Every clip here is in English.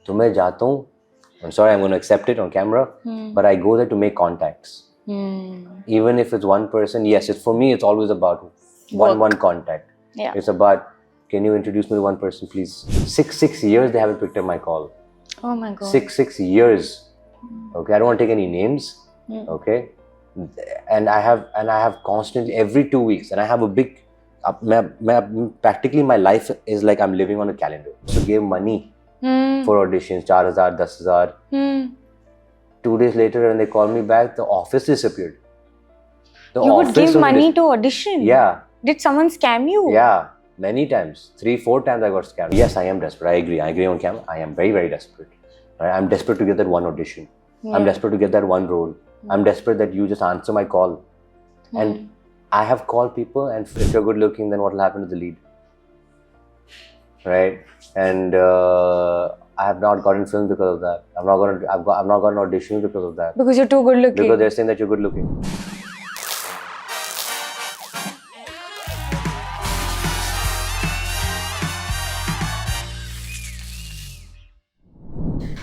तो मैं जाता हूँ, I'm sorry, I'm going to accept it on camera, but I go there to make contacts. Even if it's one person, yes, for me, it's always about one contact. Yeah. It's about, can you introduce me to one person, please? Six years they haven't picked up my call. Oh my God. Six years. Okay, I don't want to take any names. Okay, and I have constantly every 2 weeks, and I have a big. Practically my life is like I'm living on a calendar. So give money for auditions, 4,000, 10,000. 2 days later, when they call me back, the office disappeared. You would give money to audition? Yeah. Did someone scam you? Yeah, many times. 3-4 times I got scammed. Yes, I am desperate. I agree on camera. I am very, very desperate. Right? I'm desperate to get that one audition. I'm desperate to get that one role. I'm desperate that you just answer my call. And I have called people, and if you're good looking, then what will happen to the lead? Right? And I have not gotten filmed because of that. I've not gotten auditions because of that. Because you're too good looking. Because they're saying that you're good looking.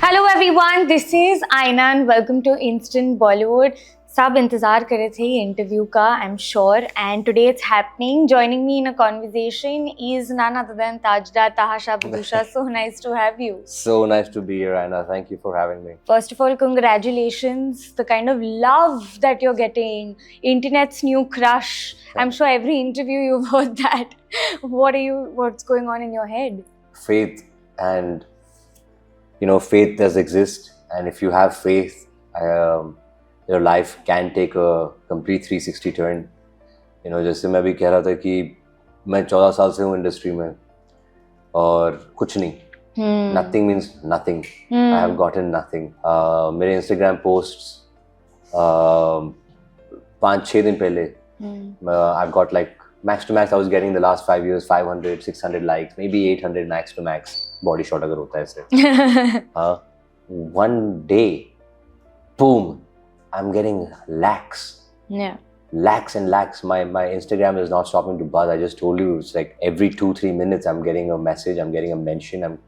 Hello everyone, this is Aina and welcome to Instant Bollywood. सब इंतजार कर रहे थे ये interview का, I'm sure, and today it's happening. Joining me in a conversation is none other than Tajdar Taha Shah Bhusha. So nice to have you. So nice to be here, Aina. Thank you for having me. First of all, congratulations. The kind of love that you're getting, internet's new crush. I'm sure every interview you've heard that. What's going on in your head? Faith, and faith does exist, and if you have faith, your life can take a complete 360 turn. जैसे मैं भी कह रहा था कि मैं 14 साल से हूँ इंडस्ट्री में और कुछ नहीं. Nothing means nothing. I have gotten nothing. मेरे Instagram posts 5-6 दिन पहले I've got like max to max I was getting the last 5 years 500, 600 likes, maybe 800 max to max. Body shot अगर होता है ऐसे. One day, boom, I'm getting lakhs. Yeah. Lakhs and lakhs. My Instagram is not stopping to buzz. I just told you, it's like every 2-3 minutes I'm getting a message, I'm getting a mention.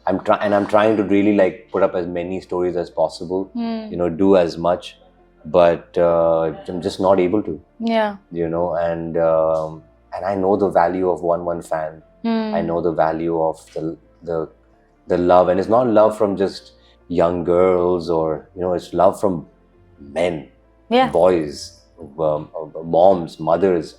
I'm trying to really like put up as many stories as possible. Do as much, but I'm just not able to. Yeah. And I know the value of one fan. I know the value of the love, and it's not love from just young girls, or it's love from men, boys, moms, mothers,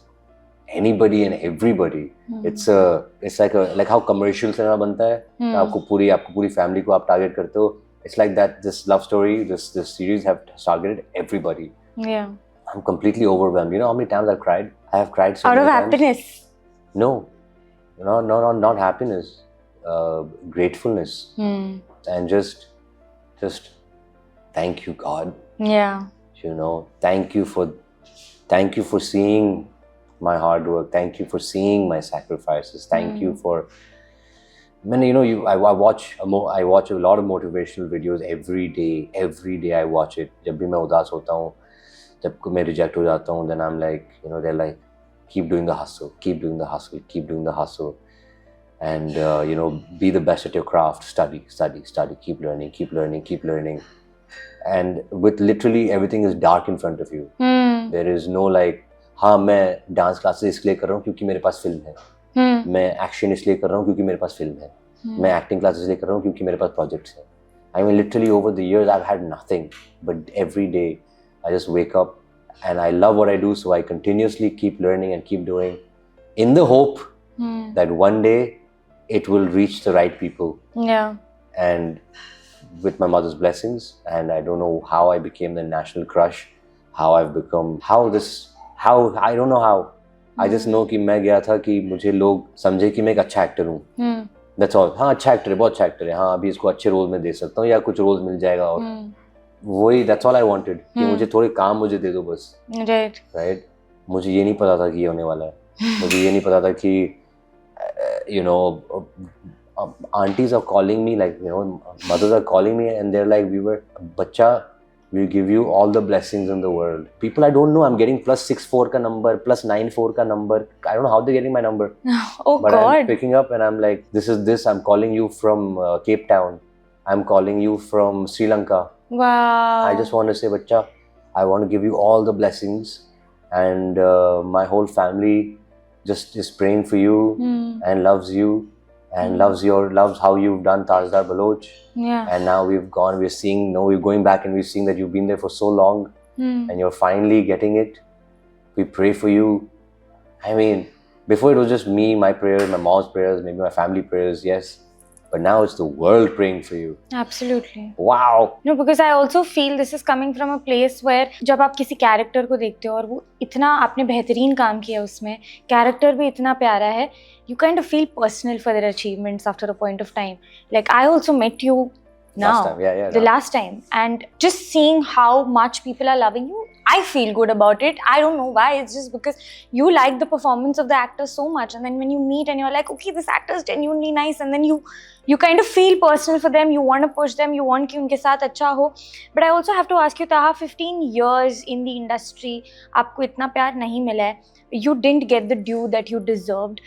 anybody and everybody. It's like how commercial cinema बनता है. आपको पूरी family को आप target करते हो. It's like that. This love story, this series have targeted everybody. Yeah. I'm completely overwhelmed. You know how many times I've cried? I have cried so out many of times. happiness. No, not happiness. Gratefulness. And just thank you, God. Yeah. Thank you for seeing my hard work. Thank you for seeing my sacrifices. Thank you for. I watch a lot of motivational videos every day. Every day I watch it. जब भी मैं उदास होता हूँ, जब मैं reject हो जाता हूँ, then I'm like, they're like, keep doing the hustle, keep doing the hustle, keep doing the hustle, and be the best at your craft. Study, keep learning. And with literally everything is dark in front of you. There is no like, हाँ मैं dance classes इसलिए कर रहा हूँ क्योंकि मेरे पास film है. मैं एक्शन इसलिए कर रहा हूँ क्योंकि मेरे पास फिल्म है. मैं एक्टिंग क्लासेस इसलिए कर रहा हूँ क्योंकि मेरे पास प्रोजेक्ट्स हैं. I mean, literally over the years I've had nothing, but every day I just wake up and I love what I do, so I continuously keep learning and keep doing, in the hope that one day it will reach the right people. Yeah. And with my mother's blessings, and I don't know how I became the national crush, how I've become, I don't know how. I just know कि मैं गया था कि मुझे लोग समझे कि मैं एक अच्छा एक्टर हूँ. That's all. हाँ अच्छा एक्टर है, बहुत अच्छा एक्टर है. हाँ अभी इसको अच्छे रोल में दे सकता हूँ या कुछ रोल्स मिल जाएगा. और वही that's all I wanted. कि मुझे थोड़े काम मुझे दे दो बस. Right. मुझे ये नहीं पता था कि ये होने वाला है. मुझे ये नहीं पता था कि aunties are calling me, like mothers are calling me, and they're like, "Bacha, we give you all the blessings in the world." People I don't know, I'm getting +64 ka number, +94 ka number. I don't know how they're getting my number. Oh but God. I'm picking up and I'm like, this is I'm calling you from Cape Town. I'm calling you from Sri Lanka. Wow. I just want to say, bacha, I want to give you all the blessings, and my whole family just is praying for you and loves you and loves how you've done Tajdar Baloch. Yeah. And now we're going back and we're seeing that you've been there for so long and you're finally getting it. We pray for you. I mean, before it was just me, my prayers, my mom's prayers, maybe my family prayers, yes. But now it's the world praying for you. Absolutely. Wow. No, because I also feel this is coming from a place where जब आप किसी character को देखते हो और वो इतना आपने बेहतरीन काम किया उसमें, कैरेक्टर भी इतना प्यारा है, you kind of feel personal for their achievements after a point of time. Like I also met you now, Last time, yeah, the last time, and just seeing how much people are loving you, I feel good about it. I don't know why. It's just because you like the performance of the actor so much, and then when you meet and you're like, okay, this actor is genuinely nice, and then you kind of feel personal for them. You want to push them. You want कि उनके साथ अच्छा हो. But I also have to ask you, Taha, 15 years in the industry, आपको इतना प्यार नहीं मिला है. You didn't get the due that you deserved.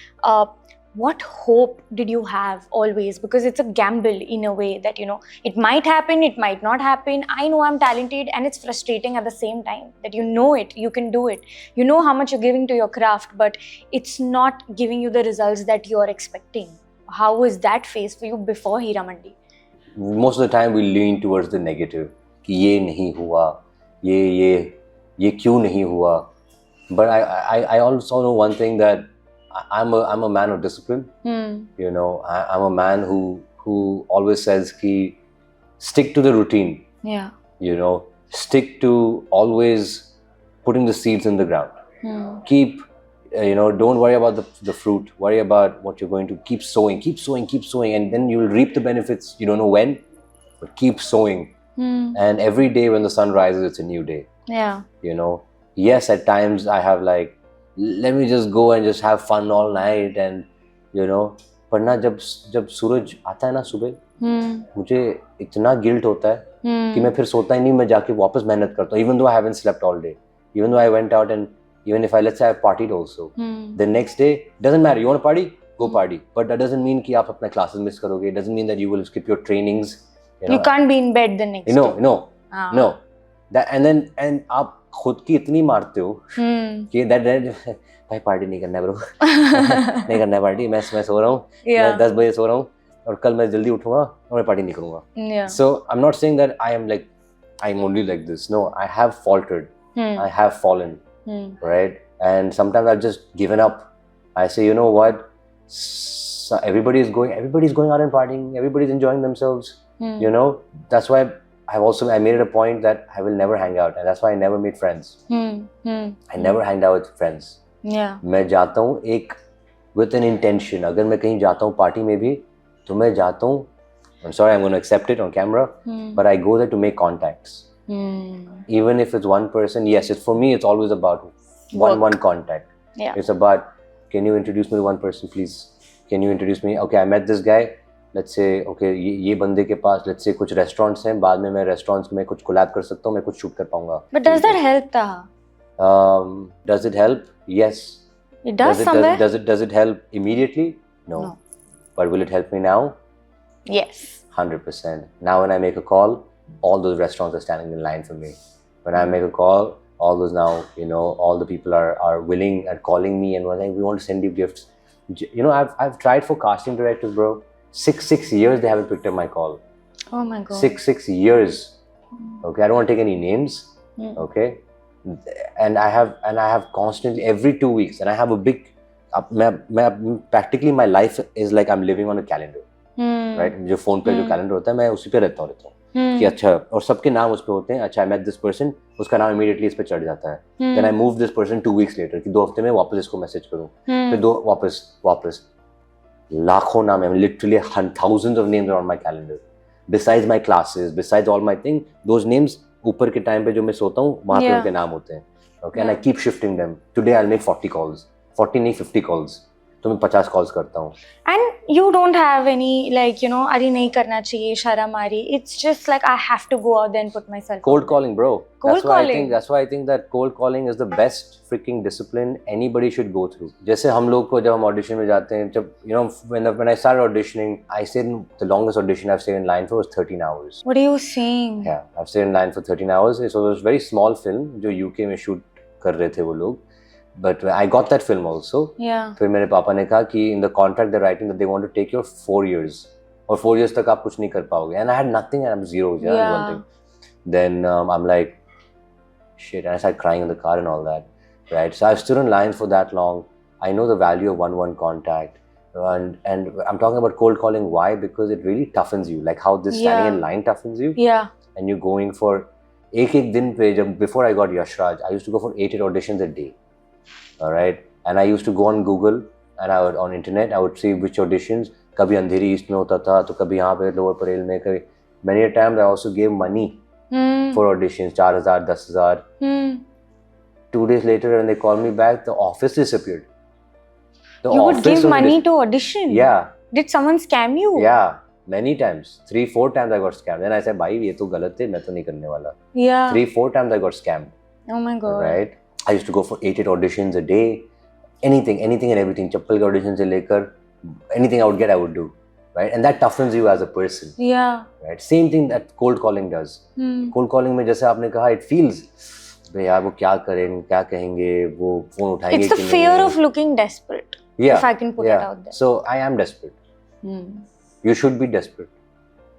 What hope did you have always? Because it's a gamble in a way that, you know, it might happen, it might not happen. I know I'm talented, and it's frustrating at the same time that you know it, you can do it. You know how much you're giving to your craft, but it's not giving you the results that you're expecting. How was that phase for you before Hira Mandi? Most of the time we lean towards the negative. कि ये नहीं हुआ, ये क्यों नहीं हुआ. But I also know one thing, that I'm a man of discipline. You know, I'm a man who always says ki stick to the routine. Yeah. You know, stick to always putting the seeds in the ground. Keep, you know, don't worry about the fruit. Worry about what you're going to keep sowing, and then you will reap the benefits. You don't know when, but keep sowing. And every day when the sun rises, it's a new day. Yeah. You know, yes, at times I have like, let me just go and just have fun all night, and you know, पर ना जब सूरज आता है ना सुबह, मुझे इतना guilt होता है कि मैं फिर सोता ही नहीं, मैं जाके वापस मेहनत करता हूँ. Even though I haven't slept all day, even though I went out, and even if let's say I partied also, the next day doesn't matter. You want to party, go party, but that doesn't mean कि आप अपना classes miss करोगे. It doesn't mean that you will skip your trainings. You can't be in bed the next day. No. That and आप खुद की इतनी मारते हो कि भाई पार्टी नहीं करना है ब्रो. नहीं करना है पार्टी. मैं सो रहा हूँ, मैं 10 बजे सो रहा हूँ, और कल मैं जल्दी उठूंगा और मैं पार्टी नहीं करूंगा. So I'm not saying that I'm only like this. No, I have faltered. I have fallen. Right? And sometimes I've just given up. I say, you know what? So everybody's going out and partying. Everybody's enjoying themselves. You know, that's why I made it a point that I will never hang out, and that's why I never made friends. I never hanged out with friends. Yeah. मैं जाता हूँ एक with an intention. अगर मैं कहीं जाता हूँ party में भी, तो मैं जाता हूँ, I'm sorry, I'm going to accept it on camera, but I go there to make contacts. Even if it's one person, yes, for me, it's always about one contact. Yeah. It's about, can you introduce me to one person, please? Can you introduce me? Okay, I met this guy. Let's say, okay, ये बंदे के पास, let's say, कुछ restaurants हैं, बाद में मैं restaurants में कुछ collab कर सकता हूँ, मैं कुछ shoot कर पाऊँगा. But does that help, Taha? Does it help? Yes. It does somewhere. Does it help immediately? No. But will it help me now? Yes. 100%. Now when I make a call, all those restaurants are standing in line for me. When I make a call, all those now, you know, all the people are willing and calling me and like, we want to send you gifts. You know, I've tried for casting directors, bro. 6 years they haven't picked up my call. Oh my God. 6 years. Okay, I don't want to take any names. Okay, and I have constantly every 2 weeks, and I have a big. Practically my life is like I'm living on a calendar. Right? जो phone पे जो calendar होता है, मैं उसी पे रहता हूँ. कि अच्छा, और सबके नाम उस पे होते हैं. अच्छा, I met this person, उसका नाम immediately इस पे चढ़ जाता है. Then I move this person 2 weeks later, कि 2 हफ्ते में वापस इसको मैसेज करूँ. फिर वापस लाखों नाम है. Literally thousands of names are on my calendar. Besides my classes, besides all my thing, those names ऊपर के टाइम पे जो मैं सोता हूँ, वहाँ पे उनके नाम होते हैं. Okay, and I keep shifting them. Today I'll make 40 calls. 40 नहीं, 50 calls. तो मैं 50 कॉल्स करता हूँ. And you don't have any like, you know, अरे नहीं करना चाहिए, शर्म आ रही. It's just like I have to go out there and put myself. Cold calling, bro. Cold That's why calling. that's why I think that cold calling is the best freaking discipline anybody should go through. जैसे हम लोग को जब हम audition में जाते हैं, जब you know when I started auditioning, I stayed in the longest audition I've stayed in line for was 13 hours. What are you saying? Yeah, I've stayed in line for 13 hours. So it was a very small film जो UK में shoot कर रहे थे वो लोग. But I got that film also. Yeah. फिर मेरे पापा ने कहा कि in the contract they're writing that they want to take your 4 years. और 4 years तक आप कुछ नहीं कर पाओगे. And I had nothing and I'm zero. Yeah. One thing. Then I'm like, shit. And I started crying in the car and all that. Right. So I've stood in line for that long. I know the value of 1-1 contact. And I'm talking about cold calling. Why? Because it really toughens you. Like how this standing in line toughens you. Yeah. And you're going for एक दिन पे जब before I got Yashraj, I used to go for 8 auditions a day. All right, and I used to go on Google and I would on internet I would see which auditions. कभी अंधेरी east में होता था तो कभी यहाँ पे lower Parel में कभी. Many a times I also gave money for auditions, 4,000, 10,000. 2 days later when they called me back, the office disappeared. You would give money to audition? Yeah. Did someone scam you? Yeah, many times. 3-4 times I got scammed. Then I said, भाई ये तो गलत है, मैं तो नहीं करने वाला. Yeah. 3-4 times I got scammed. Oh my god. Right. I used to go for 8 auditions a day. Anything and everything. Chappal के audition से लेकर anything I would get, I would do. Right. And that toughens you as a person. Yeah. Right. Same thing that cold calling does. Cold calling में जैसे आपने कहा, it feels भाई यार वो क्या करें, क्या कहेंगे, वो फोन उठाएंगे कि नहीं. It's the fear of looking desperate. Yeah. If I can put it out there. So I am desperate. You should be desperate.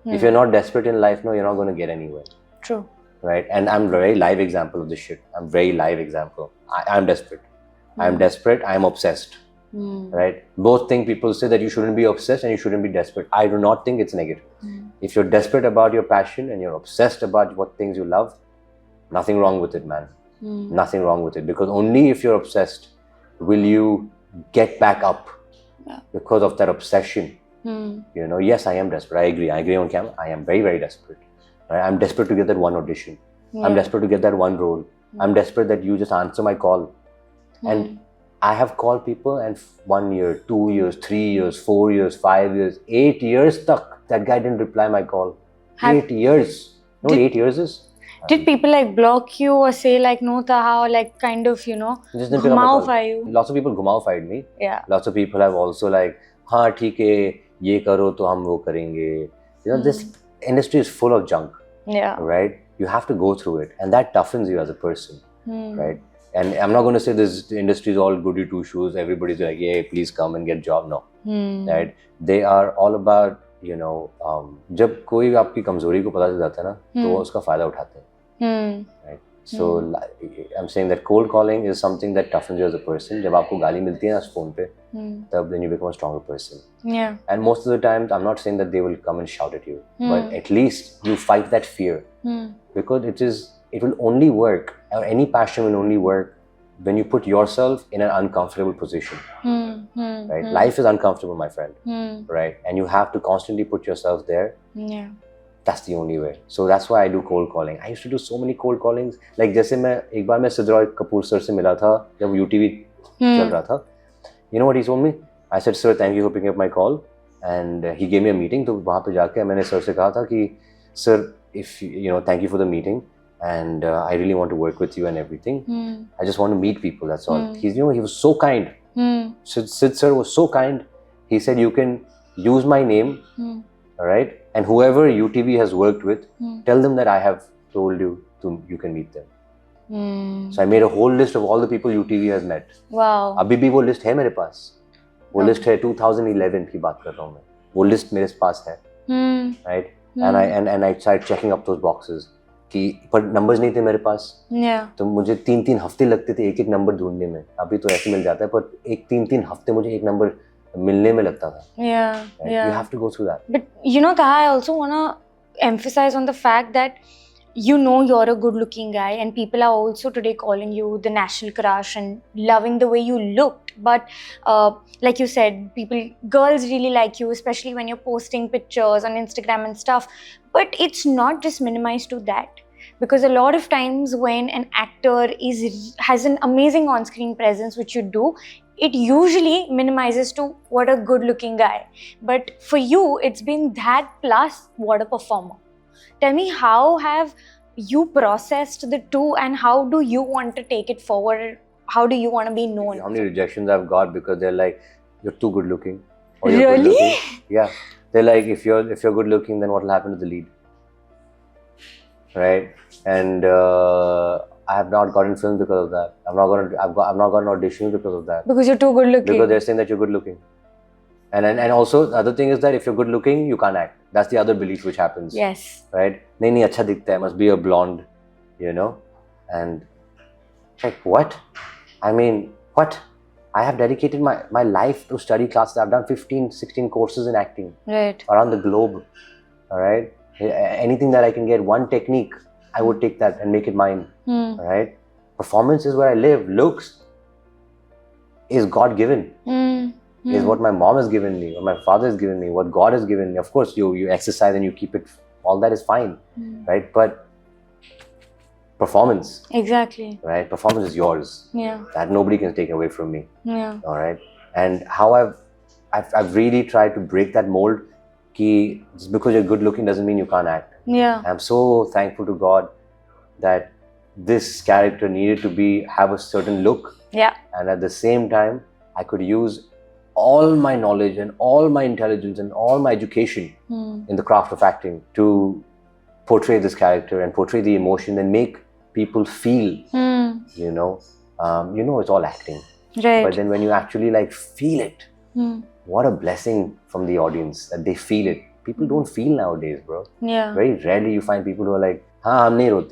If you're not desperate in life, no, you're not going to get anywhere. True. Right. And I'm a very live example of this shit. I'm very live example. I'm desperate. I'm desperate. I'm obsessed. Right. Both things people say that you shouldn't be obsessed and you shouldn't be desperate. I do not think it's negative. If you're desperate about your passion and you're obsessed about what things you love, nothing wrong with it, man. Nothing wrong with it. Because only if you're obsessed will you get back up because of that obsession. You know, yes, I am desperate. I agree on camera. I am very, very desperate. Right? I'm desperate to get that one audition. I'm desperate to get that one role. I'm desperate that you just answer my call. And I have called people and 1 year, 2 years, 3 years, 4 years, 5 years, 8 years stuck. That guy didn't reply my call. 8 years. You know what 8 years is? Did people like block you or say like no taha or like kind of, you know, ghumao you? Lots of people ghumao me. Yeah. Lots of people have also like, हाँ ठीक है, ये करो तो हम वो करेंगे. You know, this industry is full of junk. Yeah. Right? You have to go through it, and that toughens you as a person. Right? And I'm not going to say this industry is all goody two shoes. Everybody's like, yeah, please come and get job. No. Right? They are all about, you know, जब कोई आपकी कमजोरी को पता चल जाता है ना, तो वो उसका फायदा उठाते हैं. Right? So I'm saying that cold calling is something that toughens you as a person. जब आपको गाली मिलती है ना phone पे, तब then you become a stronger person. Yeah. And most of the times, I'm not saying that they will come and shout at you, but at least you fight that fear because it will only work, or any passion will only work when you put yourself in an uncomfortable position. Right? Life is uncomfortable, my friend. Right? And you have to constantly put yourself there. Yeah. That's the only way. So that's why I do cold calling. I used to do so many cold callings. Like जैसे मैं एक बार मैं सिद्धरॉय Kapoor sir से मिला था जब UTV चल रहा था. You know what he told me? I said, sir, thank you for picking up my call. And he gave me a meeting. तो वहाँ पे जाके मैंने सर से कहा था कि sir, if you know, thank you for the meeting. And I really want to work with you and everything. I just want to meet people. That's all. He's, you know, he was so kind. Sid sir was so kind. He said, you can use my name, all right? And whoever UTV has worked with, tell them that I have told you you can meet them. So I made a whole list of all the people UTV has met. Wow. अभी भी वो list है मेरे पास. वो list है 2011 की बात कर रहा हूँ मैं. वो list मेरे पास है. Right? And I started checking up those boxes. कि पर numbers नहीं थे मेरे पास. Yeah. तो मुझे 3-3 हफ्ते लगते थे एक नंबर ढूंढने में. अभी तो ऐसे मिल जाता है पर 3-3 हफ्ते मुझे एक नंबर मिलने में लगता था. Yeah. Right? Yeah. You have to go through that. But you know, Taha, I also want to emphasize on the fact that you know you're a good looking guy and people are also today calling you the national crush and loving the way you looked. But like you said, girls really like you, especially when you're posting pictures on Instagram and stuff. But it's not just minimized to that. Because a lot of times when an actor has an amazing on-screen presence, which you do, it usually minimizes to what a good looking guy. But for you, it's been that plus what a performer. Tell me, how have you processed the two and how do you want to take it forward? How do you want to be known? How many rejections I've got because they're like, you're too good looking. Or you're Really? Good looking. Yeah. They're like, if you're good looking, then what will happen to the lead? Right? And I have not gotten filmed because of that. I've not gotten auditions because of that. Because you're too good looking. Because they're saying that you're good looking. And also the other thing is that if you're good looking, you can't act. That's the other belief which happens. Yes. Right? Nahi, acha dikhta hai, must be a blonde, you know? And like, what? I mean, what? I have dedicated my life to study classes. I've done 15, 16 courses in acting. Right. Around the globe. All right? Anything that I can get, one technique, I would take that and make it mine. All right? Performance is where I live. Looks is God-given. Is what my mom has given me, what my father has given me, what God has given me. Of course, you exercise and you keep it, all that is fine, right? But performance, exactly, right? Performance is yours. Yeah. That nobody can take away from me. Yeah. All right. And how I've really tried to break that mold. Ki just because you're good looking doesn't mean you can't act. Yeah. I'm so thankful to God that this character needed to have a certain look. Yeah. And at the same time, I could use all my knowledge and all my intelligence and all my education in the craft of acting to portray this character and portray the emotion and make people feel, you know, it's all acting. Right. But then when you actually like feel it, what a blessing from the audience that they feel it. People don't feel nowadays, bro. Yeah. Very rarely you find people who are like, hum nahi rote,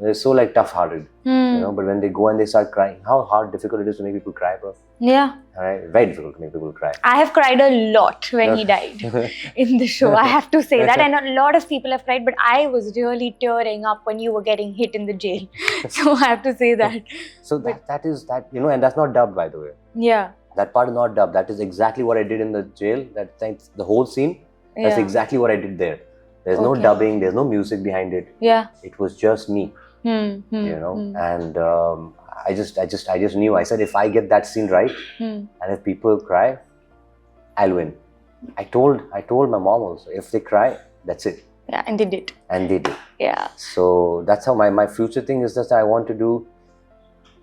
they're so like tough-hearted, you know. But when they go and they start crying, how difficult it is to make people cry, bro. Yeah. All right, very difficult to make people cry. I have cried a lot when he died in the show. I have to say that, and a lot of people have cried, but I was really tearing up when you were getting hit in the jail. So I have to say that. So that is, you know, and that's not dubbed, by the way. Yeah. That part is not dubbed. That is exactly what I did in the jail. The whole scene. That's exactly what I did there. There's no dubbing. There's no music behind it. Yeah. It was just me. You know, and I just knew. I said, if I get that scene right, and if people cry, I'll win. I told my mom also, if they cry, that's it. Yeah, and they did. And they did. Yeah. So that's how my future thing is that I want to do.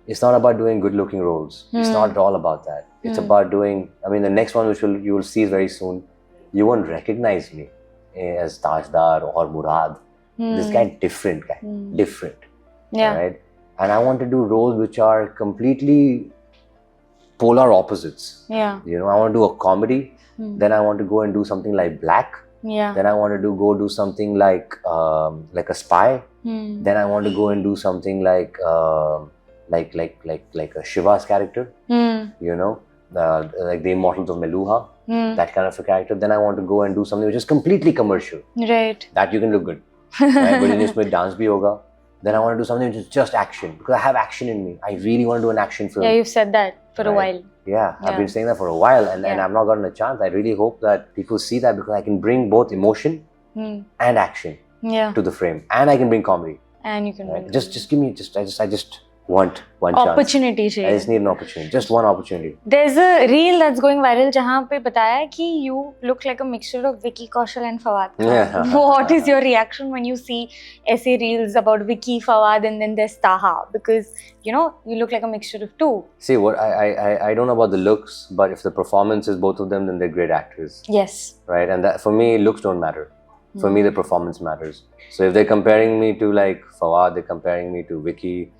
It's not about doing good-looking roles. It's not at all about that. It's about doing. I mean, the next one which you will see very soon, you won't recognize me as Tajdar or Murad. This guy different. Yeah. Right? And I want to do roles which are completely polar opposites. Yeah. You know, I want to do a comedy. Then I want to go and do something like Black. Yeah. Then I want to go do something like a spy. Then I want to go and do something like a Shiva's character. You know, like the Immortals of Meluha. That kind of a character. Then I want to go and do something which is completely commercial. Right. That you can look good. Right? But in this with dance bhi hoga. Then I want to do something which is just action, because I have action in me. I really want to do an action film. Yeah, you've said that for a while. Yeah, I've been saying that for a while, and I've not gotten a chance. I really hope that people see that, because I can bring both emotion and action to the frame, and I can bring comedy. And you can bring just give me I just want one opportunity. chance. I just need an opportunity, just one opportunity. There's a reel that's going viral जहाँ पे बताया कि you look like a mixture of Vicky Kaushal and Fawad. What is your reaction when you see ऐसे reels about Vicky, Fawad, and then there's Taha? Because you know you look like a mixture of two. See, what I don't know about the looks, but if the performance is both of them, then they're great actors. Yes. Right, and that, for me, looks don't matter. For me, the performance matters. So if they're comparing me to like Fawad, they're comparing me to Vicky.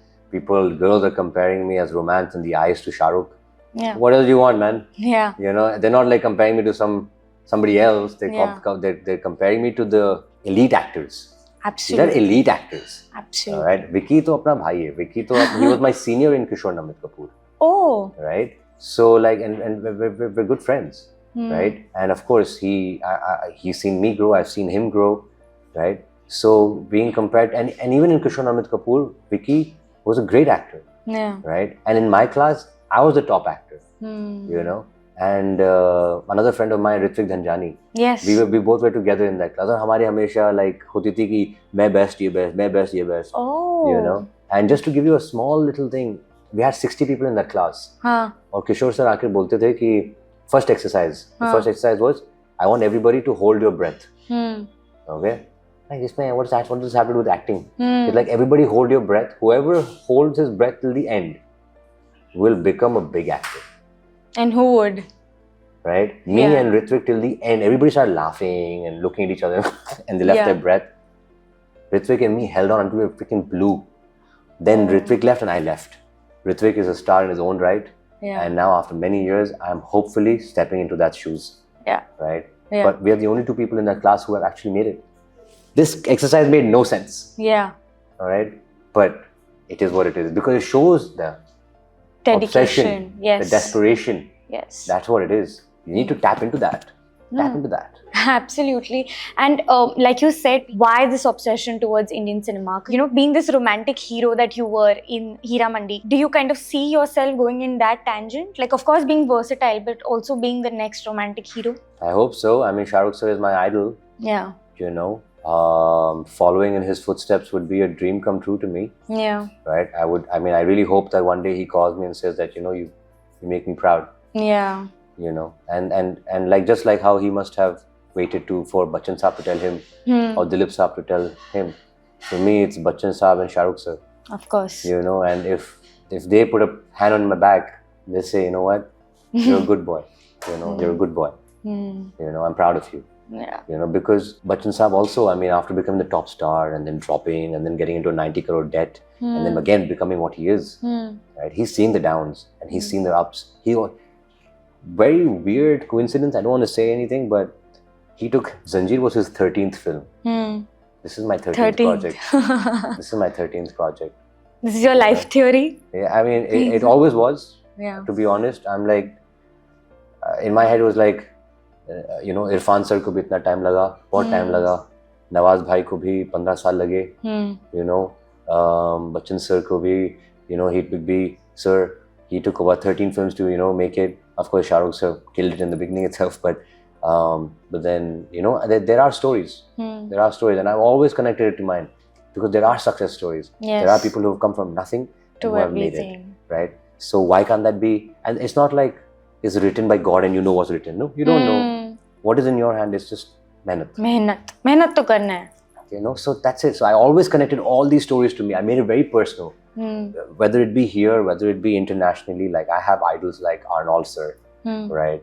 Girls are comparing me as romance in the eyes to Shah Rukh. Yeah. What else do you want, man? Yeah. You know, they're not like comparing me to somebody else. They're comparing me to the elite actors. Absolutely. They're elite actors. Absolutely. All right. Vicky to apna bhai hai. Vicky to he was my senior in Kishore Namit Kapoor. Oh. Right. So like, and we're good friends. Right. And of course, he's seen me grow. I've seen him grow. Right. So being compared, and even in Kishore Namit Kapoor, Vicky was a great actor. Yeah. Right. And in my class, I was the top actor. You know. And another friend of mine, Ritvik Dhanjani. Yes. We both were together in that class. और हमारे हमेशा like होती थी कि मैं best ये best, मैं best ये best. Oh. You know. And just to give you a small little thing, we had 60 people in that class. हाँ. और किशोर सर आके बोलते थे कि first exercise, the first exercise was, I want everybody to hold your breath. Okay? Like, इसमें what does this have to do with acting? It's like everybody hold your breath. Whoever holds his breath till the end will become a big actor. And who would? Right? Me and Ritwik till the end, everybody started laughing and looking at each other and they left their breath. Ritwik and me held on until we were freaking blue. Then Ritwik left and I left. Ritwik is a star in his own right. Yeah. And now after many years, I'm hopefully stepping into that shoes. Yeah. Right? Yeah. But we are the only two people in that class who have actually made it. This exercise made no sense. Yeah. All right? But it is what it is. Because it shows the Dedication. obsession, Yes. the desperation. Yes. That's what it is. You need to tap into that. Tap into that. Absolutely. And like you said, why this obsession towards Indian cinema? You know, being this romantic hero that you were in Hira Mandi, do you kind of see yourself going in that tangent? Like, of course, being versatile, but also being the next romantic hero? I hope so. I mean, Shah Rukh sir is my idol. Yeah. You know, following in his footsteps would be a dream come true to me. Yeah. Right? I really hope that one day he calls me and says that, you know, you make me proud. Yeah. You know, and like just like how he must have waited for Bachchan Saab to tell him or Dilip Saab to tell him. For me, it's Bachchan Saab and Shah Rukh sir. Of course. You know, and if they put a hand on my back, they say, you know what, you're a good boy. You know, you're a good boy. You know, I'm proud of you. Yeah. You know, because Bachchan Saab also, I mean, after becoming the top star and then dropping and then getting into a 90 crore debt and then again becoming what he is, right? He's seen the downs and he's seen the ups. Very weird coincidence. I don't want to say anything, but he took Zanjeer was his 13th film. This is my 13th project. This is my 13th project. This is your life theory? Yeah, I mean, it always was. Yeah. To be honest, I'm like, in my head it was like, you know, Irfan sir को भी इतना time लगा, बहुत time लगा. नवाज भाई को भी 15 साल लगे. You know, Bachchan sir को भी, you know, he took about 13 films to, you know, make it. Of course, Shah Rukh sir killed it in the beginning itself, but then, you know, there are stories. There are stories, and I've always connected it to mine because there are success stories. Yes. There are people who have come from nothing To who have made it, everything. right? So why can't that be? And it's not like it's written by God and you know what's written. No, you don't know. What is in your hand is just mehnat. मेहनत तो करना है. You know, so that's it. So I always connected all these stories to me. I made it very personal. Whether it be here, whether it be internationally, like I have idols like Arnold sir, right?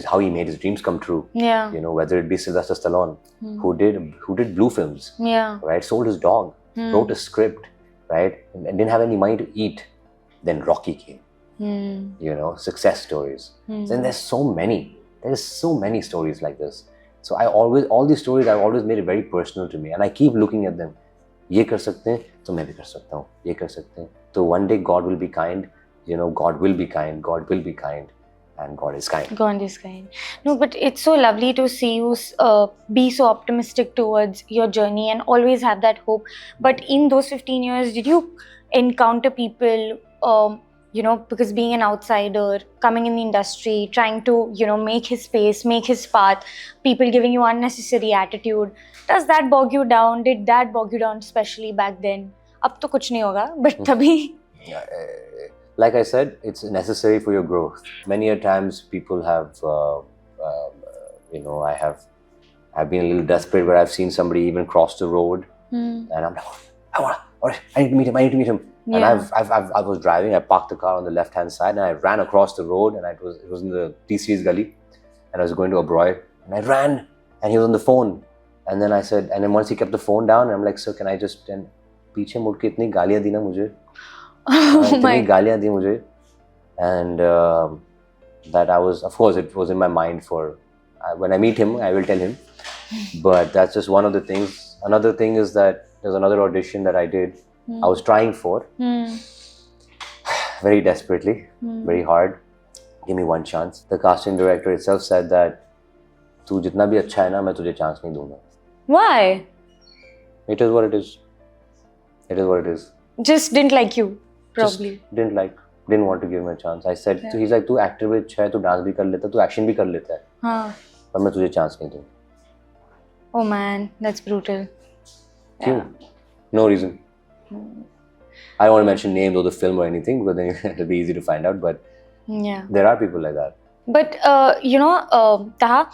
How he made his dreams come true. Yeah. You know, whether it be Sylvester Stallone, who did Blue films, Yeah. right? Sold his dog, wrote a script, right? And didn't have any money to eat. Then Rocky came. You know, success stories. Then there's so many. There's so many stories like this. So all these stories, I've always made it very personal to me, and I keep looking at them. ये कर सकते हैं तो मैं भी कर सकता हूँ. ये कर सकते हैं तो one day God will be kind. You know, God will be kind. God will be kind, and God is kind. God is kind. No, but it's so lovely to see you be so optimistic towards your journey and always have that hope. But in those 15 years, did you encounter people, you know, because being an outsider, coming in the industry, trying to, you know, make his space, make his path, people giving you unnecessary attitude, does that bog you down? Did that bog you down, especially back then? Ab to kuch nahi hoga, but tabhi. Like I said, it's necessary for your growth. Many a times people have, you know, I've been a little desperate where I've seen somebody even cross the road, and I'm like, I need to meet him. Yeah. And I was driving. I parked the car on the left-hand side, and I ran across the road, and it was in the T-Series gully, and I was going to Abroy, and I ran, and he was on the phone, and then I said, and then once he kept the phone down, and I'm like, sir, can I just and पीछे मुड़ के इतनी गालियाँ दी ना मुझे, इतनी गालियाँ दी मुझे, and that I was, of course, it was in my mind for when I meet him, I will tell him, but that's just one of the things. Another thing is that there's another audition that I did. I was trying for very desperately, very hard. Give me one chance. The casting director itself said that तू जितना भी अच्छा है ना मैं तुझे chance नहीं दूंगा. Why? It is what it is. It is what it is. Just didn't like you, probably. Just didn't want to give him a chance. I said, he's like, तू actor भी अच्छा है, तू dance भी कर लेता है, तू action भी कर लेता है. हाँ. पर मैं तुझे chance नहीं दूंगा. Oh man, that's brutal. क्यों? No reason. I don't want to mention names of the film or anything, but then it'll be easy to find out. But Yeah. there are people like that. But Taha,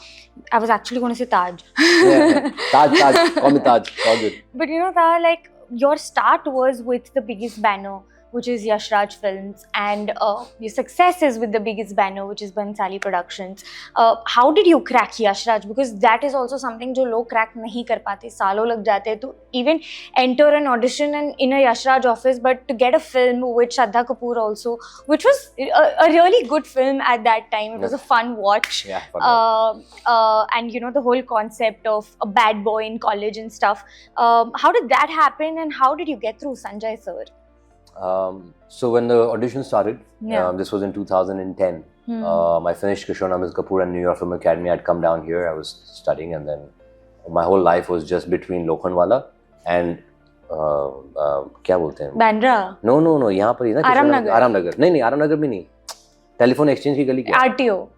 I was actually going to say Taj. Yeah. Taj, call me Taj. All good. But Taha, like your start was with the biggest banner, which is Yash Raj Films, and your success is with the biggest banner, which is Bansali Productions. How did you crack Yash Raj? Because that is also something जो लोग crack नहीं कर पाते, सालों लग जाते हैं to even enter an audition in a Yash Raj office, but to get a film with Shraddha Kapoor also, which was a really good film at that time. It was a fun watch. Yeah, fun watch. And the whole concept of a bad boy in college and stuff. How did that happen, and how did you get through Sanjay sir? So when the audition started, Yeah. this was in 2010. I finished Kishore Namas Kapoor and New York Film Academy. I'd come down here. I was studying, and then my whole life was just between Lokhandwala and क्या बोलते हैं? Bandra. No. यहाँ पर ही ना. Aramnagar. Aramnagar. नहीं, Aramnagar भी नहीं. Telephone exchange की गली क्या? RTO.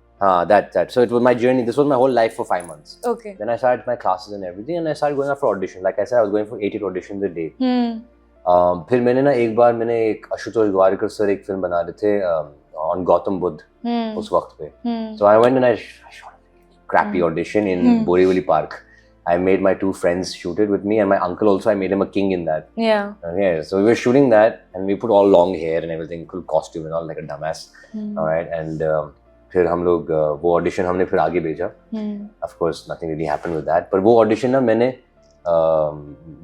That. So it was my journey. This was my whole life for 5 months. Okay. Then I started my classes and everything, and I started going out for audition. Like I said, I was going for 80 auditions a day. फिर मैंने ना एक बार मैंने एक Ashutosh Gowariker sir एक film बना रहे थे on गौतम बुद्ध उस वक्त पे. So I went and I shot a crappy audition in Borivali Park. I made my 2 friends shoot it with me, and my uncle also. I made him a king in that. Yeah. Okay, so we were shooting that, and we put all long hair and everything, cool costume and all, like a dumbass. All right, and फिर हम लोग वो audition हमने फिर आगे भेजा. Of course, nothing really happened with that. पर वो audition ना मैंने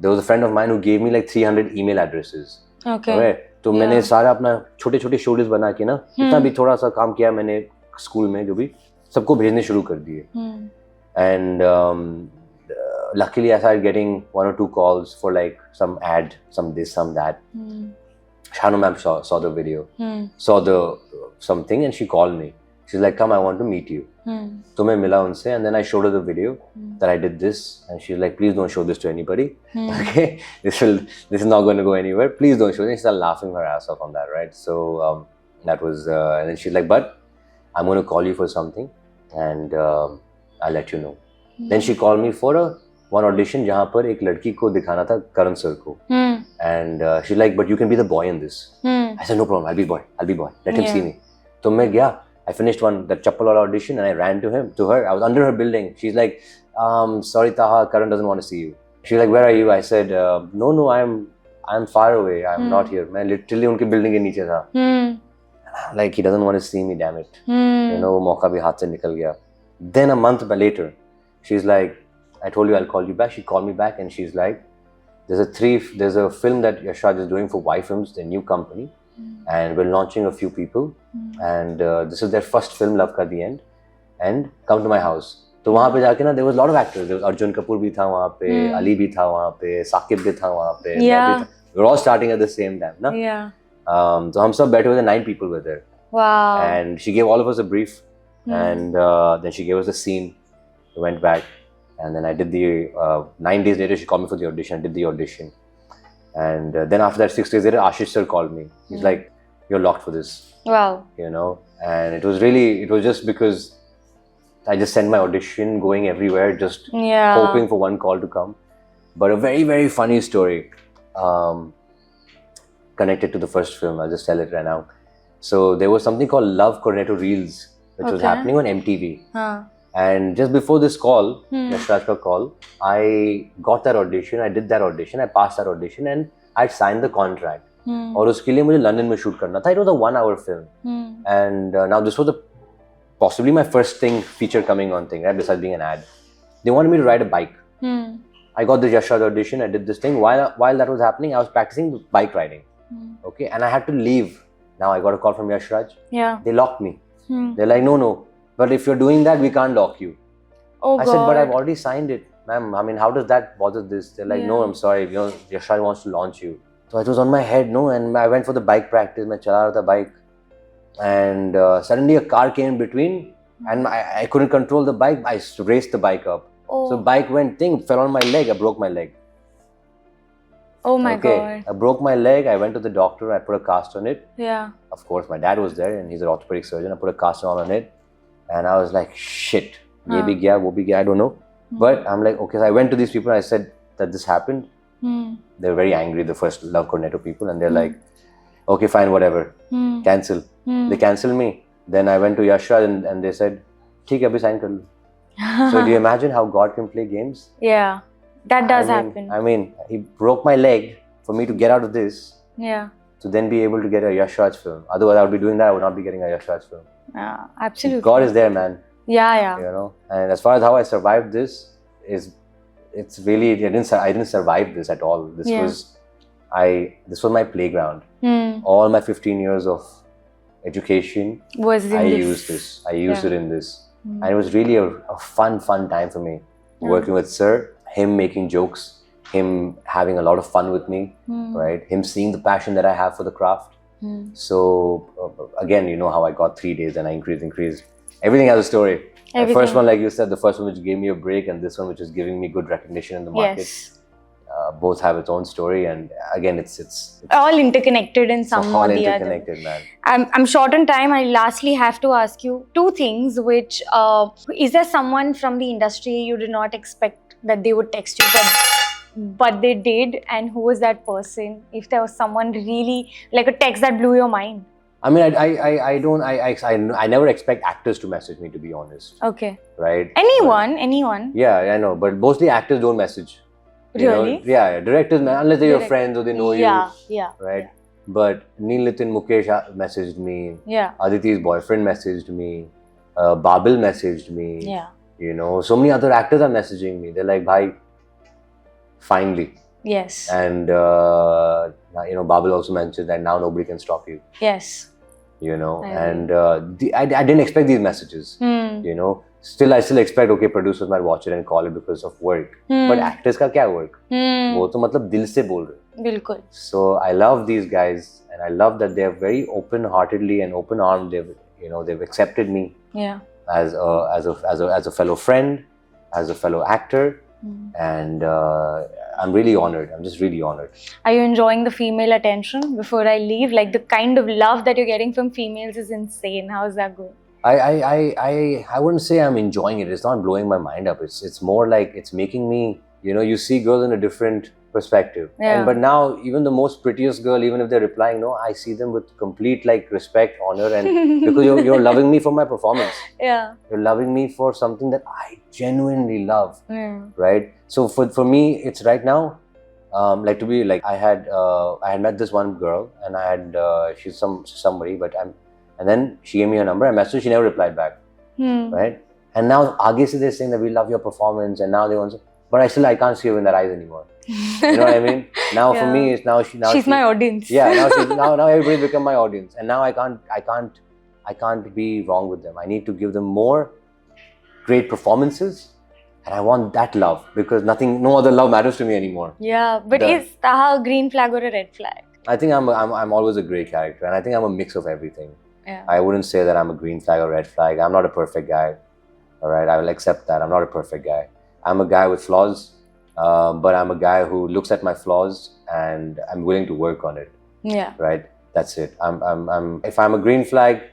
there was a friend of mine who gave me like 300 email addresses. Okay. Okay, तो मैंने सारा अपना छोटे-छोटे शोल्डर्स बना के ना जितना भी थोड़ा सा काम किया मैंने स्कूल में जो भी सबको भेजने शुरू कर दिए. And luckily I started getting 1 or 2 calls for like some ad, some this, some that. Shanu ma'am saw the video, saw the something, and she called me. She's like, come, I want to meet you. So मैं मिला उनसे, and then I showed her the video that I did this, and she's like, please don't show this to anybody. Okay, this is not going to go anywhere. Please don't show it. And she started laughing her ass off on that, right? So that was, and then she's like, but I'm going to call you for something, and I'll let you know. Then she called me for one audition जहाँ पर एक लड़की को दिखाना था करण sir को. And she's like, but you can be the boy in this. I said, no problem, I'll be boy. Let him see me. तो मैं गया. I finished that Chappalwala audition, and I ran to her. I was under her building. She's like, sorry Taha, Karan doesn't want to see you. She's like, where are you? I said, no, I'm far away. I'm not here. मैं literally उनके building के नीचे था. Like, he doesn't want to see me, damn it. You know, वो मौका भी हाथ से निकल गया. Then a month later, she's like, I told you I'll call you back. She called me back, and she's like, there's a film that Yash Raj is doing for Y Films, the new company, and we're launching a few people, and this is their first film, Love Ka The End, and come to my house. तो वहाँ पे जाके ना there was a lot of actors. There was Arjun Kapoor भी था वहाँ पे, Ali भी था वहाँ पे, Saqib भी था वहाँ पे. Yeah. We were all starting at the same time, ना? Yeah. So हम सब बैठे हुए थे, 9 people were there. Wow. And she gave all of us a brief, and then she gave us a scene. We went back, and then I did the 9 days later she called me for the audition. I did the audition, and then after that 6 days later Ashish sir called me. He's like, you're locked for this. Wow. You know, and it was just because I just sent my audition going everywhere, just hoping for one call to come. But a very, very funny story connected to the first film. I'll just tell it right now. So there was something called Love Cornetto Reels, which was happening on MTV. And just before this call, Yash Raj ka call, I got that audition. I did that audition. I passed that audition, and I signed the contract. और उसके लिए मुझे London में shoot करना था. It was a 1-hour film, and now this was possibly my first feature coming on thing, right? Besides being an ad, they wanted me to ride a bike. I got the Yash Raj audition. I did this thing. While that was happening, I was practicing bike riding. Okay, and I had to leave. Now I got a call from Yash Raj. Yeah. They locked me. They're like, no. But if you're doing that, we can't lock you. Oh, I said, but I've already signed it, ma'am. I mean, how does that bother this? They're like, no, I'm sorry. You know, Yash Raj wants to launch you. So it was on my head, no, and I went for the bike practice. I chala raha tha bike, and suddenly a car came in between, and I couldn't control the bike. I raced the bike up. Oh. So bike fell on my leg. I broke my leg. Oh my God. I broke my leg. I went to the doctor. I put a cast on it. Yeah. Of course, my dad was there, and he's an orthopedic surgeon. I put a cast on it, and I was like, shit. Ye bhi gaya, wo bhi gaya, I don't know. But I'm like, okay. So I went to these people. And I said that this happened. They're very angry, the first Love Cornetto people, and they're like, okay, fine, whatever, cancel. They cancelled me. Then I went to Yash Raj and they said, ठीक है, अभी sign कर लो. So do you imagine how God can play games? Yeah, that does happen. I mean, he broke my leg for me to get out of this. Yeah. To then be able to get a Yash Raj film. Otherwise, I would be doing that. I would not be getting a Yash Raj film. Yeah, absolutely. God is there, man. Yeah. You know. And as far as how I survived this it's really I didn't survive this at all. This was my playground. All my 15 years of education I used it in this. And it was really a fun time for me working with Sir, him making jokes, him having a lot of fun with me, right? Him seeing the passion that I have for the craft. So again, you know how I got 3 days and I increased. Everything has a story. The first one, like you said, the first one which gave me a break, and this one which is giving me good recognition in the market. Yes. Both have its own story, and again, it's all interconnected in some or the other. All interconnected, man. I'm short on time. I lastly have to ask you 2 things. Which is there someone from the industry you did not expect that they would text you, but they did, and who was that person? If there was someone really like a text that blew your mind. I mean, I never expect actors to message me, to be honest. Okay. Right. Anyone. Yeah, I know, but mostly actors don't message. Really? Yeah, directors, unless they're your friends or they know you. Yeah. Right. Yeah. But Neel Nitin Mukesh messaged me. Yeah. Aditi's boyfriend messaged me. Babil messaged me. Yeah. You know, so many other actors are messaging me. They're like, "Bhai, finally." Yes. And you know, Babil also mentioned that now nobody can stop you. Yes. You know, and I didn't expect these messages. You know, I still expect, okay, producers might watch it and call it because of work. But actors का क्या work? वो तो मतलब दिल से बोल रहे. बिल्कुल. So I love these guys, and I love that they're very open-heartedly and open-armed. They've accepted me. Yeah. As a fellow friend, as a fellow actor, and I'm really honored. I'm just really honored. Are you enjoying the female attention? Before I leave, like the kind of love that you're getting from females is insane. How's that going? I wouldn't say I'm enjoying it. It's not blowing my mind up. It's more like it's making me, you know, you see girls in a different perspective. Yeah. But now even the most prettiest girl, even if they're replying no, I see them with complete like respect, honor, and because you're loving me for my performance. Yeah. You're loving me for something that I genuinely love. Yeah. Right? So for me, it's right now, like to be like I had met this one girl, and I had she's somebody, and then she gave me her number. I messaged her, she never replied back. Right? And now aage se they're saying that we love your performance, and now they want to, but I can't see her in their eyes anymore. You know what I mean? Now for me, it's she's my audience. Yeah, now everybody become my audience, and now I can't be wrong with them. I need to give them more great performances, and I want that love because no other love matters to me anymore. Yeah, but is Taha a green flag or a red flag? I think I'm always a great character, and I think I'm a mix of everything. Yeah. I wouldn't say that I'm a green flag or red flag. I'm not a perfect guy. All right, I will accept that. I'm not a perfect guy. I'm a guy with flaws, but I'm a guy who looks at my flaws and I'm willing to work on it. Yeah. Right. That's it. If I'm a green flag,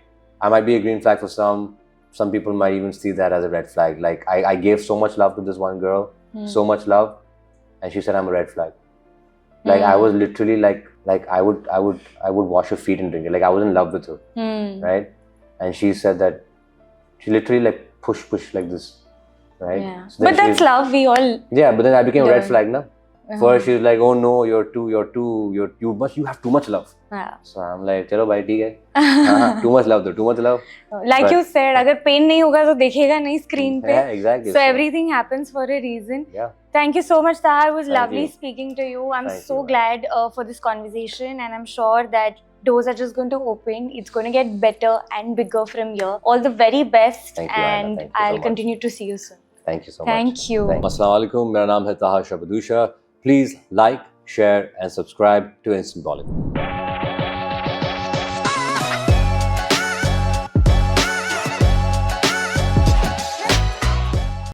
I might be a green flag for some. Some people might even see that as a red flag. Like I gave so much love to this one girl, so much love, and she said I'm a red flag. Like I was literally like I would wash her feet and drink it. Like I was in love with her, right? And she said that she literally like push like this, right? Yeah. So but that's love. We all. Yeah, but then I became a red flag, na. First she was like, oh no, you have too much love. Yeah. So I'm like, chalo bhai, theek hai. Too much love though, too much love. Like you said, अगर pain नहीं होगा तो देखेगा नहीं screen पे. Yeah, exactly. So everything happens for a reason. Yeah. Thank you so much, Taha. It was lovely speaking to you. I'm so glad for this conversation, and I'm sure that doors are just going to open. It's going to get better and bigger from here. All the very best, and I'll continue to see you soon. Thank you so much. Thank you. Assalamu alaikum. मेरा नाम है ताहा शबदूशा. Please like, share, and subscribe to Instant Bollywood.